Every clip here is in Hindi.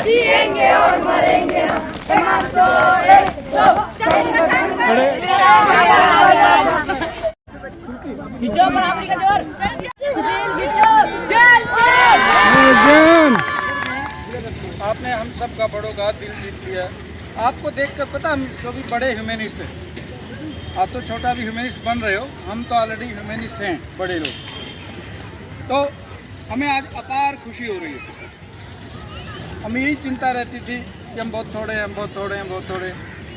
जिएंगे और मरेंगे हम तो एक तो खींचो बराबरी का जोर आपने हम सब का बड़ों का दिल जीत लिया। आपको देखकर पता हम जो भी बड़े ह्यूमनिस्ट हैं, आप तो छोटा भी ह्यूमनिस्ट बन रहे हो, हम तो ऑलरेडी ह्यूमनिस्ट हैं बड़े लोग। तो हमें आज अपार खुशी हो रही है। हमें यही चिंता रहती थी कि हम बहुत थोड़े हैं, हम बहुत थोड़े हैं, हम बहुत थोड़े,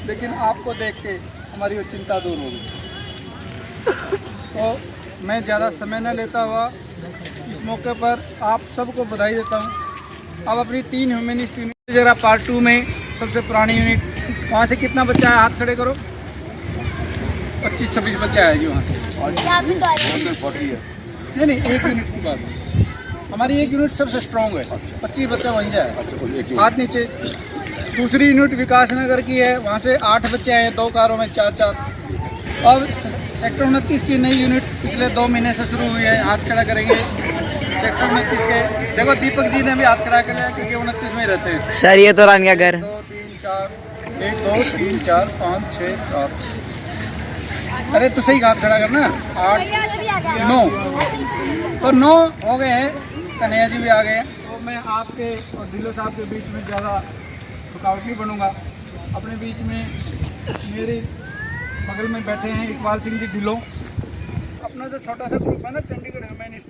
लेकिन आपको देख के हमारी वो चिंता दूर हो गई। तो मैं ज़्यादा समय न लेता हुआ इस मौके पर आप सबको बधाई देता हूँ। अब अपनी 3 ह्यूमनिस्ट यूनिट जरा पार्ट 2 में सबसे पुरानी यूनिट, वहाँ से कितना बच्चा है, हाथ खड़े करो। 25-26 बच्चा है जी वहाँ से। नहीं, एक यूनिट की बात है। हमारी एक यूनिट सबसे स्ट्रॉन्ग है। 25 बच्चा वहीं जाए, हाथ नीचे। दूसरी यूनिट विकास नगर की है, वहाँ से 8 बच्चे हैं, 2 कारों में 4-4। अब सेक्टर 29 की नई यूनिट पिछले 2 महीने से शुरू हुई है, हाथ खड़ा करेंगे। सेक्टर 29 के देखो, दीपक जी ने भी हाथ खड़ा कर लिया क्योंकि 29 में रहते हैं। सर ये तो रानिया घर 1 2 3 4 5 6 7। अरे तो सही हाथ खड़ा करना। 8 9 तो 9 हो गए हैं। कन्हैया जी भी आ गए हैं। तो मैं आपके और दिलो साहब के बीच में ज़्यादा रुकावट नहीं बनूंगा। अपने बीच में मेरे बगल में बैठे हैं इकबाल सिंह जी ढिल्लों। अपना जो छोटा सा ग्रुप है ना, चंडीगढ़ ह्यूमनिस्ट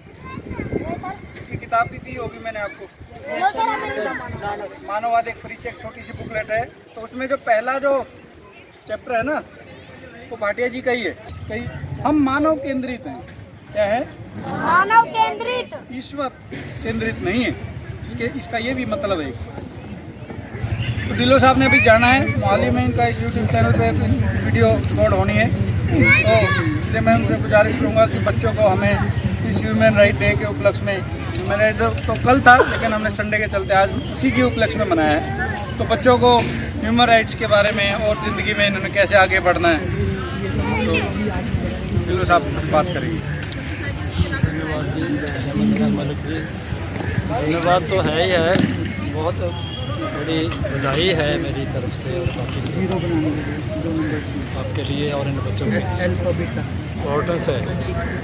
की किताब भी दी होगी मैंने आपको, मानववाद एक परिचय, छोटी सी बुकलेट है। तो उसमें जो पहला जो चैप्टर है ना, वो भाटिया जी का ही है। कहीं हम मानव केंद्रित हैं। क्या है? मानव केंद्रित, ईश्वर केंद्रित नहीं है। इसका ये भी मतलब है। तो ढिल्लों साहब ने अभी जाना है, मोहाली में इनका एक यूट्यूब चैनल पे वीडियो अपलोड होनी है। तो इसलिए मैं उनसे गुजारिश करूँगा कि बच्चों को हमें इस ह्यूमन राइट डे के उपलक्ष्य में, ह्यूमन राइट तो कल था लेकिन हमने संडे के चलते आज उसी के उपलक्ष्य में मनाया है। तो बच्चों को ह्यूमन राइट्स के बारे में और ज़िंदगी में इन्होंने कैसे आगे बढ़ना है, तो ढिल्लों साहब बात करेंगे। धन्यवाद तो है ही है, बहुत बड़ी बधाई है मेरी तरफ से और बाकी आपके लिए और इन बच्चों के इम्पोर्टेंस है।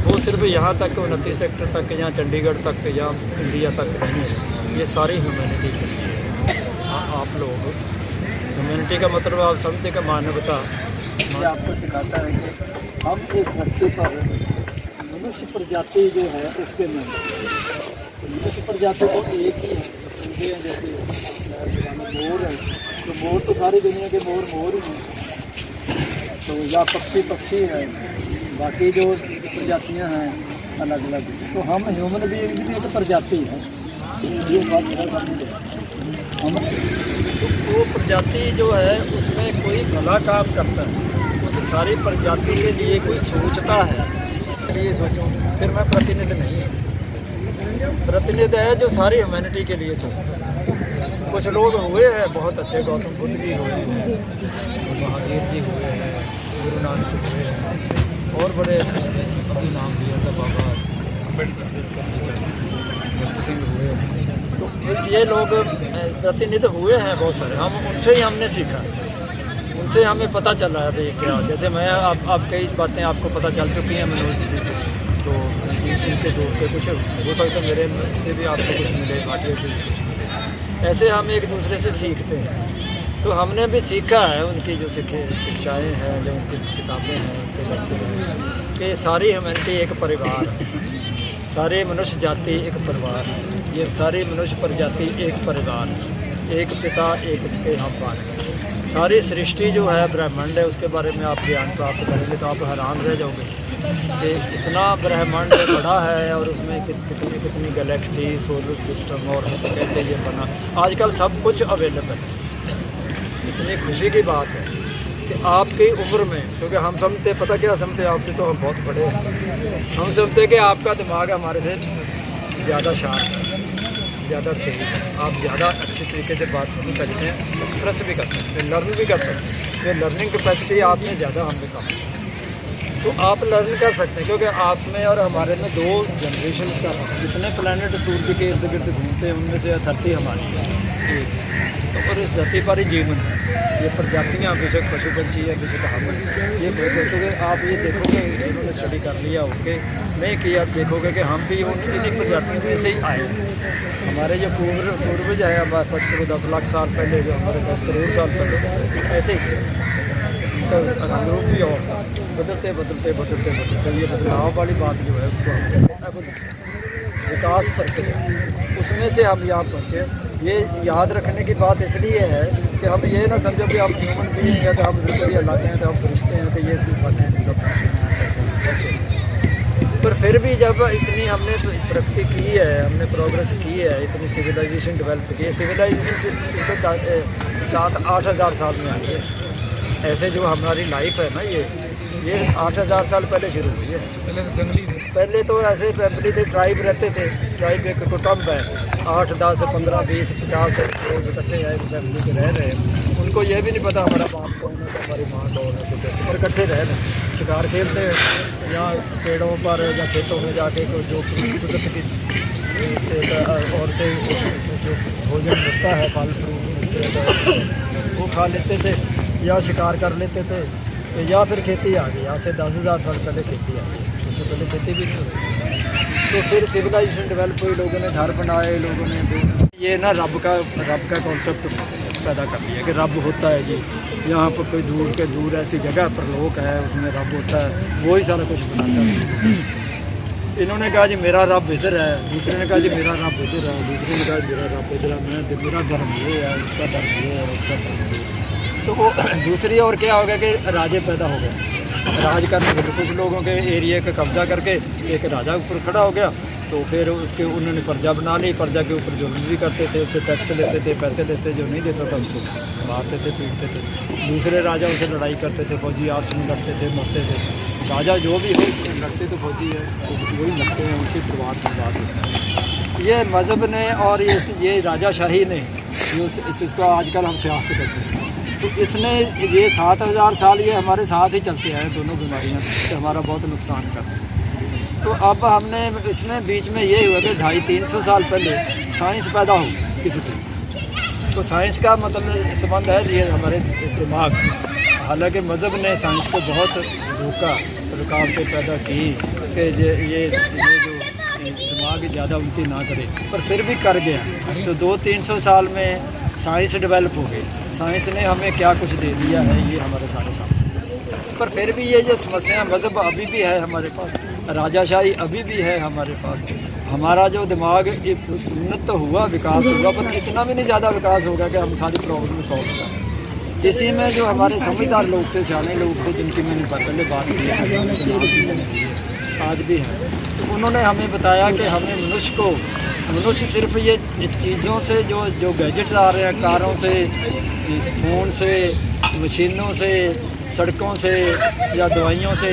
वो सिर्फ यहाँ तक 29 सेक्टर तक या चंडीगढ़ तक या इंडिया तक नहीं है, ये सारी ह्यूमैनिटी के लिए। आप लोग ह्यूमैनिटी का मतलब आप समझते का मानवता आपको सिखाता है कि हम एक धरती पर मनुष्य प्रजाति जो है उसके में मनुष्य प्रजाति को एक ही है। जैसे मोर है, तो मोर तो सारी दुनिया के मोर ही हैं। तो या पक्षी है, बाकी जो प्रजातियां हैं अलग अलग। तो हम ह्यूमन बीइंग भी एक प्रजाति है। ये बात हम वो प्रजाति जो है उसमें कोई भला काम करता है, उस सारी प्रजाति के लिए कोई सोचता है। ये सोचो, फिर मैं प्रतिनिधि नहीं हूँ, प्रतिनिधि है जो सारी ह्यूमैनिटी के लिए सोचता है। कुछ लोग हुए हैं बहुत अच्छे, गौतम बुद्ध जी हुए हैं, महावीर जी हुए हैं, गुरु नानक हुए हैं, और बड़े अभी नाम लिया था बाबा सिंह हुए हैं। तो ये लोग प्रतिनिधि हुए हैं बहुत सारे। हम उनसे ही हमने सीखा, उनसे हमें पता चल रहा है अभी क्या। जैसे मैं अब कई बातें आपको पता चल चुकी हैं मनोज जी से, तो इनके सोच से कुछ हो सकता है, मेरे से भी आपको कुछ मिले, भाटिया से कुछ मिले। ऐसे हम एक दूसरे से सीखते हैं। तो हमने भी सीखा है उनकी जो शिक्षाएँ हैं, जो उनकी किताबें हैं, उनके लेक्चर हैं, कि सारी ह्यूमैनिटी एक परिवार है, सारी मनुष्य जाति एक परिवार है, ये सारी मनुष्य प्रजाति एक परिवार है, एक पिता एक इसके हम पाने। सारी सृष्टि जो है ब्रह्मांड है, उसके बारे में आप ज्ञान प्राप्त करेंगे तो आप हैरान रह जाओगे कि इतना ब्रह्मांड बड़ा है और उसमें कितनी गैलेक्सी, सोलर सिस्टम और कैसे ये बना। आजकल सब कुछ अवेलेबल है। इतनी खुशी की बात है कि आपकी उम्र में, क्योंकि हम समझते, पता क्या समझते, आपसे तो हम बहुत बड़े हैं, हम समझते कि आपका दिमाग हमारे से ज़्यादा शार्प है, ज़्यादा तेज है, आप ज़्यादा अच्छे तरीके से बात समझ सकते हैं, एक्सप्रेस भी कर सकते हैं, लर्न भी कर सकते हैं। ये लर्निंग कैपेसिटी आप में ज़्यादा, हम में कम है। तो आप लर्न कर सकते हैं, क्योंकि आप में और हमारे में 2 जनरेशन का, जितने प्लैनेट सूर्य के इर्द गिर्द घूमते हैं उनमें से 30 हमारी है। तो और इस धरती पर ही जीवन है। ये प्रजातियाँ बेशक पशु पंछी है, बेशक हम ये देखोगे, आप ये देखोगे इन्होंने स्टडी कर लिया होके नहीं किया, देखोगे कि हम भी इन्हीं प्रजातियों में से ही आए हैं। हमारे जो पूर्वज है हमारे 10 लाख साल पहले, जो हमारे 10 करोड़ साल पहले ऐसे ही थे। तो अनुरूप भी और बदलते बदलते बदलते बदलते ये बदलाव वाली बात जो है उसको हम कहते हैं विकास प्रक्रिया, उसमें से हम यहाँ पहुँचे। ये याद रखने की बात इसलिए है कि हम ये ना समझो कि हम ह्यूमन बीइंग है तो हम बिल्कुल अलग हैं, तो हम फरिश्ते हैं, तो ये चीज़ बातें सब ऐसे। पर फिर भी जब इतनी हमने प्रगति की है, हमने प्रोग्रेस की है, इतनी सिविलाइजेशन डेवलप की है, सिविलाइजेशन सिर्फ 7-8 हज़ार साल में आई है। ऐसे जो हमारी लाइफ है ना ये 8,000 साल पहले शुरू हुई है। पहले तो जंगली थे, पहले तो ऐसे फैमिली थे, ट्राइब रहते थे। ट्राइब एक कुटुंब है, 8, 10, 15, 20, 50 लोग इकट्ठे आए फैमिली के रह रहे हैं। उनको ये भी नहीं पता हमारा बाप कौन है, हमारी माँ कौन है, कुछ पर इकट्ठे रह रहे हैं, शिकार खेलते हैं या पेड़ों पर या खेतों में जाके जो कुदरत की और से जो भोजन मिलता है, फल फ्रूट वो खा लेते थे या शिकार कर लेते थे, या फिर खेती आ गई। आज से 10,000 साल पहले खेती आ गई, उससे पहले खेती भी नहीं हुई। तो फिर सिविलाइजेशन डेवलप हुई, लोगों ने घर बनाए, लोगों ने ये ना रब का कॉन्सेप्ट पैदा कर लिया कि रब होता है जी, यहाँ पर कोई दूर ऐसी जगह पर लोग है, उसमें रब होता है, वो ही सारा कुछ बनाता है। इन्होंने कहा जी मेरा रब इधर है, दूसरे ने कहा जी मेरा रब इधर है, दूसरे ने कहा मेरा रब इधर है, मेरा धर्म ये है, उसका धर्म ये है, उसका धर्म ये है। तो वो दूसरी और क्या हो गया कि राजे पैदा हो गए, राज करने के कुछ लोगों के एरिया का कब्जा करके एक राजा ऊपर खड़ा हो गया। तो फिर उसके उन्होंने प्रजा बना ली, प्रजा के ऊपर जुल्म भी करते थे, उससे टैक्स लेते थे, पैसे लेते, जो नहीं देता था उसको मारते थे, पीटते थे। दूसरे राजा उनसे लड़ाई करते थे, फौजी आपस में लड़ते थे, मरते थे। राजा जो भी हो लड़ते तो फौजी है, वही लड़ते हैं, उनकी परिवार की बात होती है। ये मज़हब ने और ये राजाशाही ने इसको आजकल हम सियासत करते हैं। तो इसने ये 7,000 साल ये हमारे साथ ही चलते आए, दोनों बीमारियाँ तो हमारा बहुत नुकसान करते हैं। तो अब हमने इसमें बीच में ये हुआ कि 250-300 साल पहले साइंस पैदा हो किसी चीज़। तो साइंस का मतलब संबंध है ये हमारे दिमाग से। हालांकि मज़हब ने साइंस को बहुत रोका, रुकावट से पैदा की कि ये जो दिमाग ज़्यादा उल्टी ना करे, पर फिर भी कर गया। तो 200-300 साल में साइंस डेवलप हो गई। साइंस ने हमें क्या कुछ दे दिया है ये हमारे सारे सामने। पर फिर भी ये जो समस्या मज़हब अभी भी है हमारे पास, राजाशाही अभी भी है हमारे पास। हमारा जो दिमाग उन्नत तो हुआ, विकास हुआ, पर इतना भी नहीं ज़्यादा विकास होगा कि हम सारी प्रॉब्लम सॉल्व करें। इसी में जो हमारे समझदार लोग थे, सियाने लोग थे, जिनकी मैंने पहले बात की है, आज भी हैं, तो उन्होंने हमें बताया कि हमें मनुष्य सिर्फ ये चीज़ों से जो गैजेट्स आ रहे हैं, कारों से, फ़ोन से, मशीनों से, सड़कों से या दवाइयों से,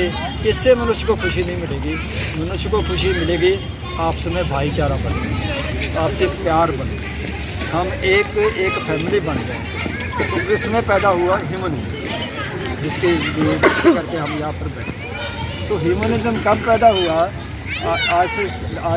इससे मनुष्य को खुशी नहीं मिलेगी। मनुष्य को खुशी मिलेगी आपस में भाईचारा बने, आपसे प्यार बने, हम एक फैमिली बन गए। तो इसमें पैदा हुआ ह्यूमनिज्म, जिसके करके हम यहाँ पर बैठे। तो ह्यूमनिज्म कब पैदा हुआ? आज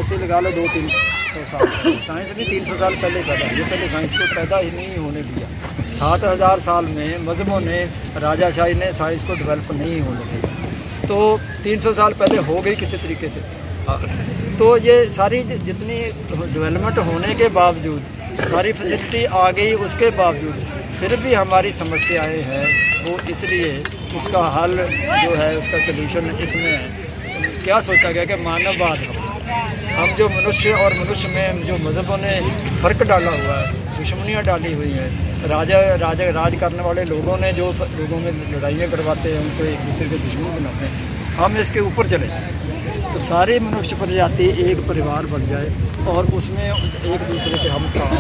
से लगा लो 200-300 साल। साइंस भी 300 साल पहले पैदा हुई, पहले साइंस को पैदा ही नहीं होने दिया। 7,000 साल में मज़हबों ने, राजाशाही ने साइंस को डेवलप नहीं होने दिया। तो 300 साल पहले हो गई किसी तरीके से। तो ये सारी जितनी डेवलपमेंट होने के बावजूद, सारी फैसिलिटी आ गई, उसके बावजूद फिर भी हमारी समस्याएं हैं। वो इसलिए उसका हल जो है, उसका सलूशन इसमें है। क्या सोचा गया कि मानववाद, हम जो मनुष्य और मनुष्य में जो मज़हबों ने फ़र्क डाला हुआ है, दुश्मनियाँ डाली हुई हैं, राज करने वाले लोगों ने जो लोगों में लड़ाइयाँ करवाते हैं, उनको एक दूसरे के दुश्मन बनाते हैं, हम इसके ऊपर चले जाए तो सारी मनुष्य प्रजाति एक परिवार बन जाए और उसमें एक दूसरे के हम काम।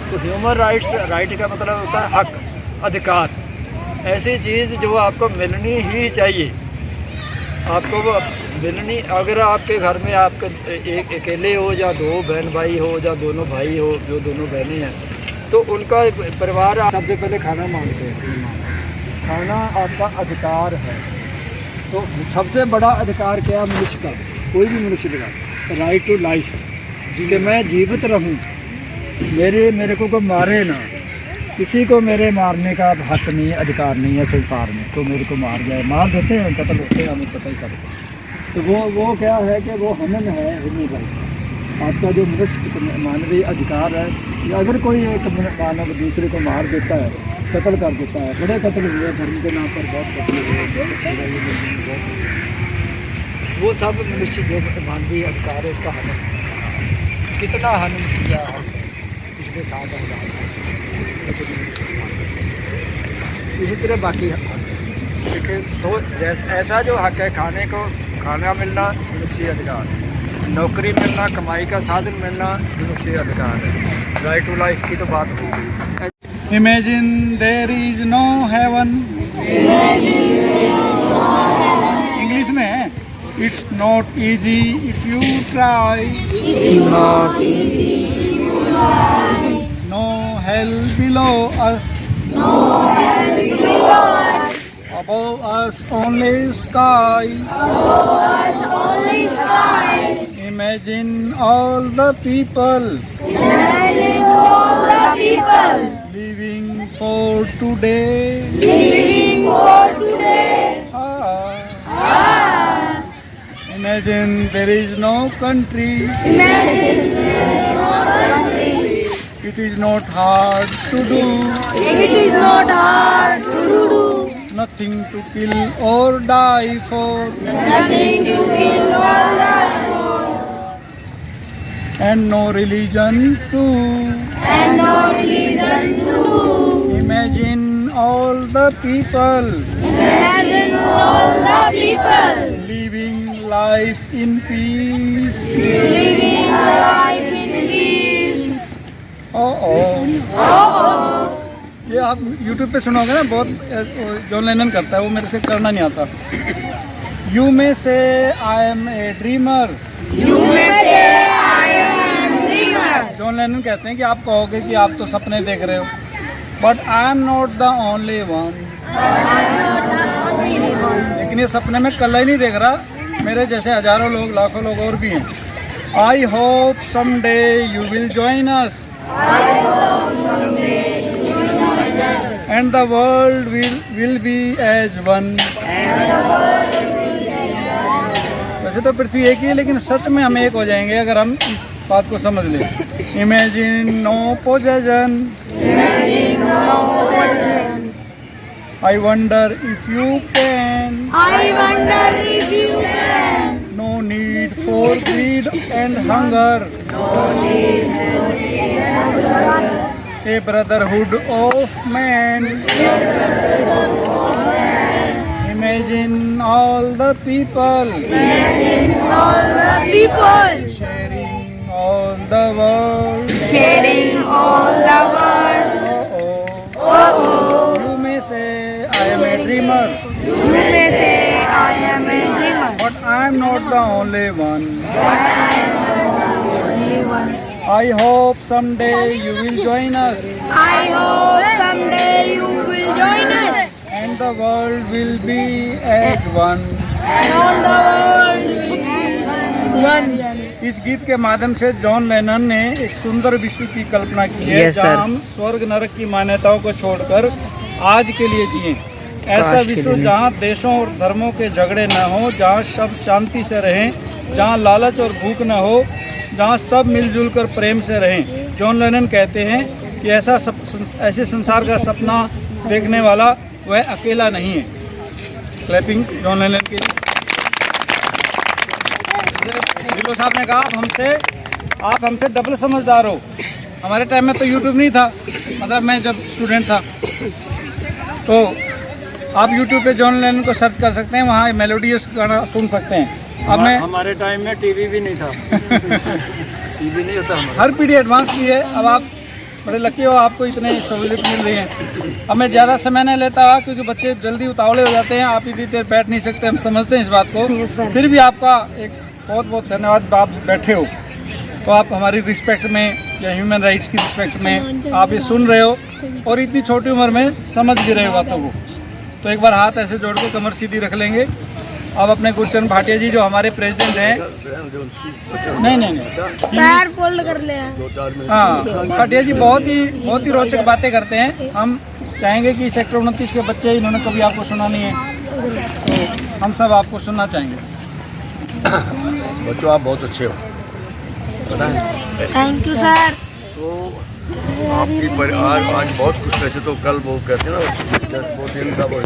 तो ह्यूमन राइट का मतलब होता है हक, अधिकार, ऐसी चीज़ जो आपको मिलनी ही चाहिए। आपको वो मिलनी, अगर आपके घर में आप एक अकेले हो या 2 बहन भाई हो या दोनों भाई हो, जो दोनों बहनें हैं, तो उनका परिवार सबसे पहले खाना मांगते हैं। खाना आपका अधिकार है। तो सबसे बड़ा अधिकार क्या है मनुष्य का? कोई भी मनुष्य का राइट टू लाइफ, कि मैं जीवित रहूं, मेरे को कोई मारे ना, किसी को मेरे मारने का हक नहीं है, अधिकार नहीं है संसार में। तो मेरे को मार जाए, मार देते हैं, कत्ल होते हैं, हमें पता ही करते हैं। तो वो क्या है कि वो हनन है ह्यूमन राइट, आपका जो मनुष्य मानवीय अधिकार है। या अगर कोई एक मानव दूसरे को मार देता है, कत्ल कर देता है, बड़े कत्ल हुए धर्म के नाम पर, बहुत कत्ल हुए, वो सब मनुष्य जो मानवीय अधिकार है उसका हनन, कितना हनन किया है पिछले 7,000 साल। इसी तरह बाकी ऐसा जो हक है, खाने को खाना मिलना मनुष्य अधिकार है, नौकरी मिलना, कमाई का साधन मिलना मनुष्य अधिकार है। राइट टू लाइफ की तो बात होगी। Imagine there is no heaven. English में है, it's not easy if you try. It's not easy if you try. No hell below us. No hell below us. Above us only sky. Above us only sky. Imagine all the people Imagine all the people living for today. living for today. Imagine there is no country. Imagine no country. It is not hard to do. It is not hard to do. Nothing to kill or die for. Nothing to kill or die for. And no religion too. And no religion too. Imagine all the people Imagine all the people living life in peace. living a life in peace. ये आप YouTube पे सुनोगे ना, बहुत जॉन लेनन करता है, वो मेरे से करना नहीं आता। You may say I am a dreamer. You may say I am dreamer. John Lennon कहते हैं कि आप कहोगे कि आप तो सपने देख रहे हो, but I am not the only one. लेकिन ये सपने में कल ही नहीं देख रहा, मेरे जैसे हजारों लोग, लाखों लोग और भी हैं। I hope someday you will join us and the world will be as one. वैसे तो पृथ्वी एक ही है, लेकिन सच में हम एक हो जाएंगे अगर हम इस बात को समझ लें। Imagine no possession. I wonder if you can. I wonder if you can. No need for greed and hunger. A brotherhood of man. Imagine all the people. Imagine all the people Sharing all the world. sharing all the world. You may say I am a dreamer, You may say I am a dreamer, but I am not the only one. I hope someday you will join us I hope someday you will join us, and the world will be as one. and all the world will be one. इस गीत के माध्यम से जॉन लेनन ने एक सुंदर विश्व की कल्पना की है, जहाँ हम स्वर्ग नरक की मान्यताओं को छोड़कर आज के लिए जिएं। ऐसा विश्व जहाँ देशों और धर्मों के झगड़े न हो, जहाँ सब शांति से रहें, जहाँ लालच और भूख न हो, जहाँ सब मिलजुल कर प्रेम से रहें। जॉन लेनन कहते हैं कि ऐसे संसार का सपना देखने वाला वह अकेला नहीं है। क्लैपिंग जॉन लेनन के लिए। जिलो साहब ने कहा आप हमसे डबल समझदार हो। हमारे टाइम में तो यूट्यूब नहीं था, मतलब मैं जब स्टूडेंट था, तो आप यूट्यूब पे जॉन लेनन को सर्च कर सकते हैं, वहाँ मेलोडियस गाना सुन सकते हैं। अब मैं हमारे टाइम में टीवी भी नहीं था। टीवी नहीं होता हमारा। हर पीढ़ी एडवांस की है। अब आप बड़े लकी हो, आपको इतने सहूलियत मिल रही है। अब मैं ज़्यादा समय नहीं लेता क्योंकि बच्चे जल्दी उतावले हो जाते हैं, आप इतनी देर बैठ नहीं सकते, हम समझते हैं इस बात को। फिर भी आपका एक बहुत बहुत धन्यवाद, आप बैठे हो तो आप हमारी रिस्पेक्ट में या ह्यूमन राइट्स की रिस्पेक्ट में आप ये सुन रहे हो और इतनी छोटी उम्र में समझ भी रहे हो बातों को। तो एक बार हाथ ऐसे जोड़ के कमर सीधी रख लेंगे अब अपने गुरचरण भाटिया जी जो हमारे प्रेसिडेंट हैं, नहीं पैर फोल्ड कर ले। हाँ, भाटिया जी बहुत ही रोचक बातें करते हैं। हम चाहेंगे कि सेक्टर 29 के बच्चे, इन्होंने कभी आपको सुना नहीं है, तो हम सब आपको सुनना चाहेंगे। बच्चों आप बहुत अच्छे हो, पता है। Thank you sir. तो आपकी आज बहुत खुश, वैसे तो कल वो कहते हैं ना वो दिन था, वो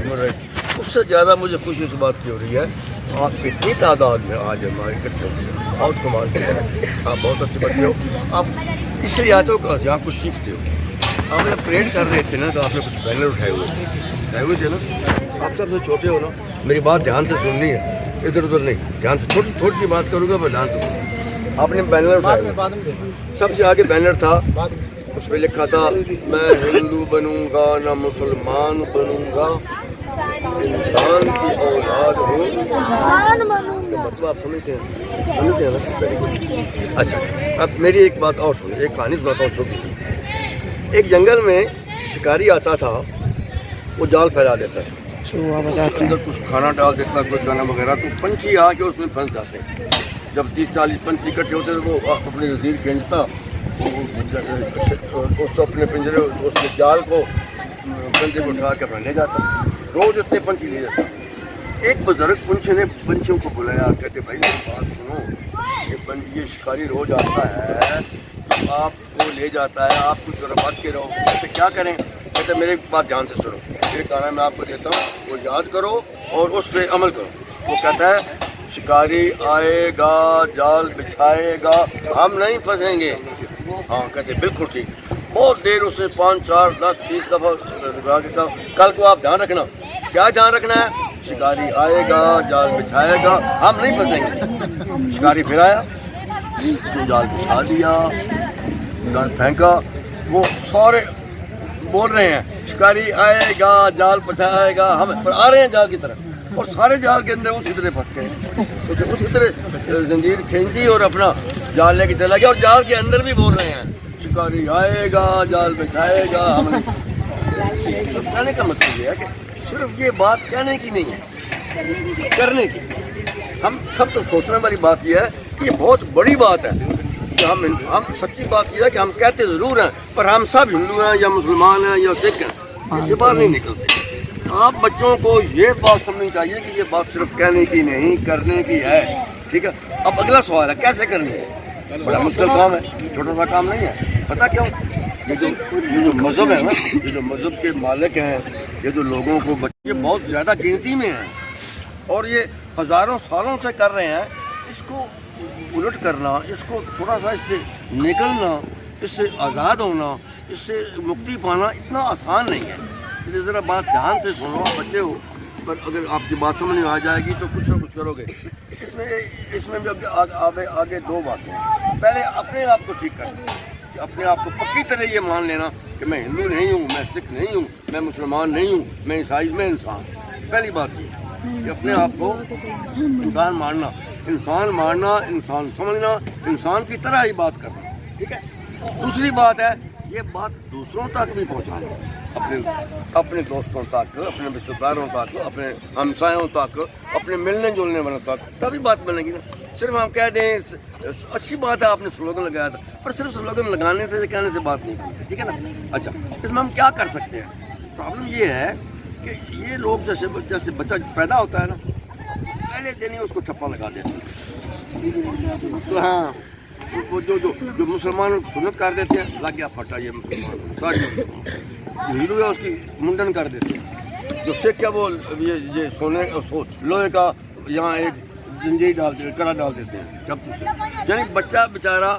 उससे ज़्यादा मुझे खुशी इस बात की हो रही है, आप कितनी तादाद में आज हमारे इकट्ठे हो गए। और कमाल की आप बहुत अच्छे बच्चे हो, आप इसलिए आते हो कि यहाँ कुछ सीखते हो। आप जब परेड कर रहे थे ना, तो आपने कुछ बैनर उठाए हुए थे ना। आप सबसे छोटे हो ना, मेरी बात ध्यान से सुननी है, इधर उधर नहीं, ध्यान से छोटी सी बात करूँगा, मैं ध्यान से। आपने बैनर उठाया, सबसे आगे बैनर था, उस पर लिखा था मैं हिंदू बनूंगा ना मुसलमान बनूंगा, इंसान की औलाद हूँ, मतलब आप समझते हैं ना। अच्छा, अब मेरी एक बात और सुनिए, एक कहानी सुनाता हूँ छोटी सी। एक जंगल में शिकारी आता था, वो जाल फैला देता है, अंदर कुछ खाना डाल देता है, कुछ दाना वगैरह, तो पंछी आके उसमें फंस जाते हैं। जब 30-40 पंछी इकट्ठे होते थे, वो अपने वजीर खींचता, उसको अपने पिंजरे, उसके जाल को कंधे पर उठा के अपना ले जाता। रोज इतने पंछी ले जाता। एक बुजुर्ग पंछी ने पंछियों को बुलाया, कहते भाई मेरी बात सुनो, ये शिकारी रोज आता है, तो आपको ले जाता है, आप कुछ जरा बच के रहो। कहते क्या करें? कहते मेरी बात ध्यान से सुनो, ये गाना मैं आपको देता हूँ, वो याद करो और उस पर अमल करो। वो कहता है शिकारी आएगा, जाल बिछाएगा, हम नहीं फंसेंगे। हाँ, कहते बिल्कुल ठीक। बहुत देर उसे 5, 4, 10, 20 दफ़ा कल को आप ध्यान रखना। क्या ध्यान रखना है? शिकारी आएगा, जाल बिछाएगा, हम नहीं फंसेंगे। शिकारी फिर आया, तो जाल बिछा दिया, जाल फेंका, वो सारे बोल रहे हैं शिकारी आएगा, जाल बिछाएगा, हम पर आ रहे हैं जाल की तरफ, और सारे जाल के अंदर उसी तरह फंस गए। उसी तरह जंजीर खींची और अपना जाल लेके चला गया, और जाल के अंदर भी बोल रहे हैं शिकारी आएगा, जाल बिछाएगा, हम नहीं। तो कहने का मतलब ये है कि सिर्फ ये बात कहने की नहीं है, करने की। हम सब तो सोचने वाली बात यह है कि ये बहुत बड़ी बात है कि हम सच्ची बात यह है कि हम कहते ज़रूर हैं, पर हम सब हिंदू हैं या मुसलमान हैं या सिख हैं, इससे बाहर नहीं निकलते। आप बच्चों को ये बात समझनी चाहिए कि ये बात सिर्फ कहने की नहीं, करने की है। ठीक है, अब अगला सवाल है कैसे करनी है। बड़ा मुश्किल काम है, छोटा सा काम नहीं है। पता क्यों? ये जो मज़हब है ना, ये जो मज़हब के मालिक हैं, ये जो लोगों को बच्चे बहुत ज़्यादा गिनती में हैं और ये हज़ारों सालों से कर रहे हैं, इसको उलट करना, इसको थोड़ा सा इससे निकलना, इससे आज़ाद होना, इससे मुक्ति पाना इतना आसान नहीं है। इसलिए ज़रा बात ध्यान से सुनो, बच्चे हो, पर अगर आपकी बात समझ में आ जाएगी तो कुछ ना कुछ करोगे। इसमें भी आगे दो बातें हैं। पहले अपने आप को ठीक करना, कि अपने आप को पक्की तरह ये मान लेना कि मैं हिंदू नहीं हूँ, मैं सिख नहीं हूँ, मैं मुसलमान नहीं हूँ, मैं ईसाई, मैं इंसान। पहली बात ये कि अपने आप को इंसान मानना, इंसान समझना, इंसान की तरह ही बात करना। ठीक है। दूसरी बात है ये बात दूसरों तक भी पहुँचाना, अपने दोस्तों तक, अपने रिश्तेदारों तक, अपने हमसायों तक, अपने मिलने जुलने वालों तक, तभी बात बनेगी ना। सिर्फ हम कह दें अच्छी बात है, आपने स्लोगन लगाया था, पर सिर्फ स्लोगन लगाने से कहने से बात नहीं होती। ठीक है ना। अच्छा, इसमें हम क्या कर सकते हैं? प्रॉब्लम ये है कि ये लोग जैसे बच्चा पैदा होता है ना, पहले दिन ही उसको ठप्पा लगा देते हैं। तो हाँ, वो जो मुसलमान सुन्नत कर देते हैं, लग गया फटा ये मुसलमान, हिंदू है उसकी मुंडन कर देते हैं। जो सिख है वो ये सोने लोहे का यहाँ एक जंजीर डाल देते, कड़ा डाल देते हैं जब। यानी बच्चा बेचारा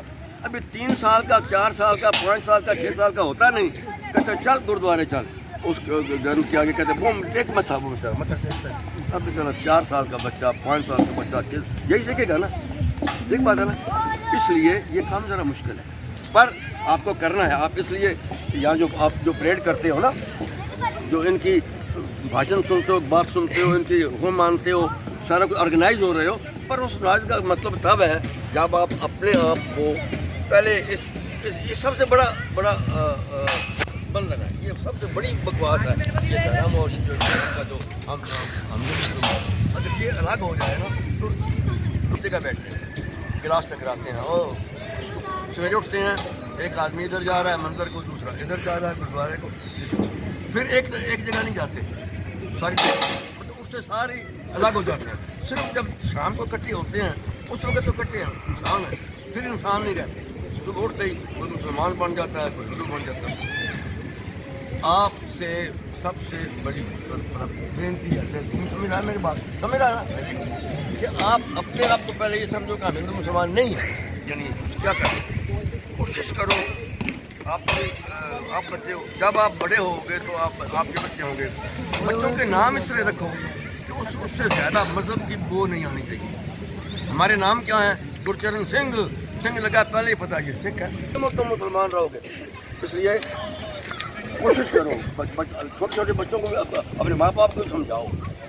अभी 3 साल का, 4 साल का, 5 साल का, 6 साल का होता नहीं, कहते चल गुरुद्वारे चल, उस ग्रंथ के आगे कहते वो एक मत था, वो बेचारा अब बेचारा 4 साल का बच्चा, 5 साल का बच्चा, 6, यही सीखेगा ना। ठीक बात है ना। इसलिए ये काम ज़रा मुश्किल है, पर आपको करना है। आप इसलिए यहाँ आप जो परेड करते हो ना, जो इनकी भाषण सुनते हो, बात सुनते हो, इनकी हुक्म मानते हो, सारा कुछ ऑर्गेनाइज हो रहे हो, पर उस नाज का मतलब तब है जब आप अपने आप को पहले इस सबसे बड़ा बंद रहना है। ये सबसे बड़ी बकवास है ये धर्म और ये का जो हम अगर ये अलग हो जाए ना तो उस जगह बैठते हैं, गिलास टकराते हैं और सवेरे उठते हैं, एक आदमी इधर जा रहा है मंदिर को, दूसरा इधर जा रहा है गुरुद्वारे को, फिर एक जगह नहीं जाते सारी, मतलब उससे सारी अलग हो जाते हैं। सिर्फ जब शाम को इकट्ठे होते हैं उस वक्त तो इकट्ठे हैं, इंसान है, फिर इंसान नहीं रहते। तो उठते ही कोई मुसलमान बन जाता है, कोई हिंदू बन जाता है। आपसे सबसे बड़ी बेनती है, समझ रहा है मेरी बात, समझ रहा है कि आप अपने आप को पहले ये समझो कि हम हिंदू मुसलमान नहीं है, यानी क्या करें, कोशिश करो आप बच्चे हो, जब आप बड़े होगे तो आपके बच्चे होंगे, बच्चों के नाम इसलिए रखो कि उससे ज़्यादा मजहब की वो नहीं आनी चाहिए। हमारे नाम क्या है, गुरचरण सिंह लगा, पहले ही पता ये सिख है, तुम मुसलमान रहोगे। इसलिए कोशिश करो छोटे छोटे बच्चों को अपने माँ बाप को समझाओ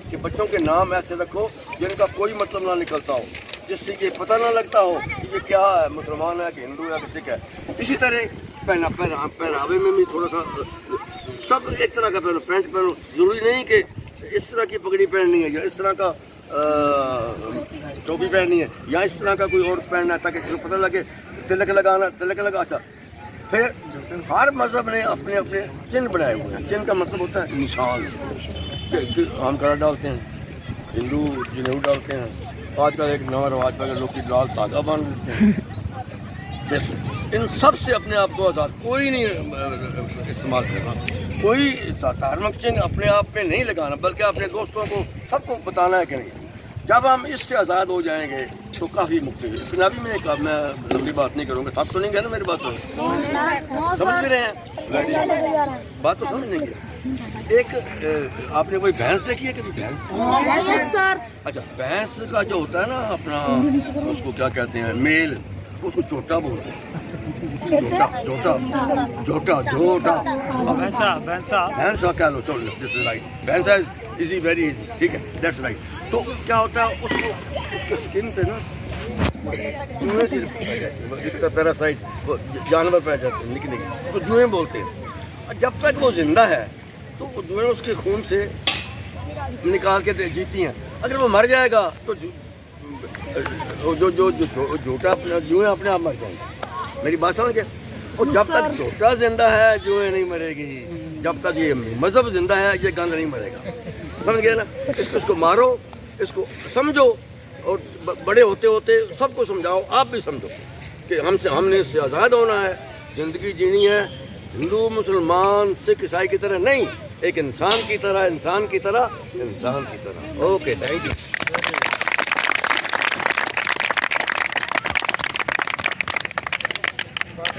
कि बच्चों के नाम ऐसे रखो जिनका कोई मतलब ना निकलता हो, जिससे ये पता ना लगता हो कि ये क्या है, मुसलमान है कि हिंदू है कि सिख है। इसी तरह पहनावे में भी थोड़ा सा सब एक तरह का पहनो, पैंट पहनो, जरूरी नहीं कि इस तरह की पगड़ी पहननी है या इस तरह का टोपी पहननी है या इस तरह का कोई और पहनना है, ताकि पता लगे तिलक लगा। अच्छा, फिर हर मज़हब ने अपने अपने चिन्ह बनाए हुए हैं। चिन्ह का मतलब होता है निशान, हम कड़ा डालते हैं, हिंदू जनेऊ डालते हैं, आजकल एक नवा रवाज पर लोग की लाल धागा बांध देते हैं। इन सब से अपने आप को आज़ाद कोई नहीं इस्तेमाल करना, कोई धार्मिक चिन्ह अपने आप में नहीं लगाना, बल्कि अपने दोस्तों को सबको बताना है कि नहीं। जब हम इससे आज़ाद हो जाएंगे तो काफ़ी मुक्ति है। पंजाबी में मैं लंबी बात नहीं करूँगा, थक तो नहीं गया ना मेरी बात, समझ भी रहे हैं बात तो समझ नहीं गया। एक आपने कोई भैंस देखी है कभी? भैंस सर, अच्छा, भैंस का जो होता है ना अपना, उसको क्या कहते हैं, मेल, उसको छोटा बोलते हैं, भैंसा कह लो, चलो राइट, भैंसा इजी, वेरी इजी, ठीक है, दैट्स राइट। तो क्या होता है उसके स्किन पे ना जुएं से पैरासाइट जानवर पैदा जाते हैं, निकले तो जुएं बोलते हैं। जब तक वो जिंदा है तो वो जुएं उसके खून से निकाल के जीती हैं। अगर वो मर जाएगा तो जो झूठा जुएं अपने आप मर जाएंगे। मेरी बात समझ गए? और जब तक झूठा जिंदा है जुएं नहीं मरेगी, जब तक ये मजहब जिंदा है ये गंद नहीं मरेगा। समझ गए ना? इसको मारो, इसको समझो, और बड़े होते होते सबको समझाओ, आप भी समझो कि हमने इससे आज़ाद होना है, ज़िंदगी जीनी है, हिंदू मुसलमान सिख ईसाई की तरह नहीं, एक इंसान की तरह। Okay, thank you.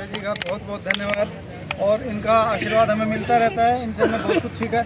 जी का बहुत बहुत धन्यवाद, और इनका आशीर्वाद हमें मिलता रहता है, इनसे हमने बहुत कुछ सीखा।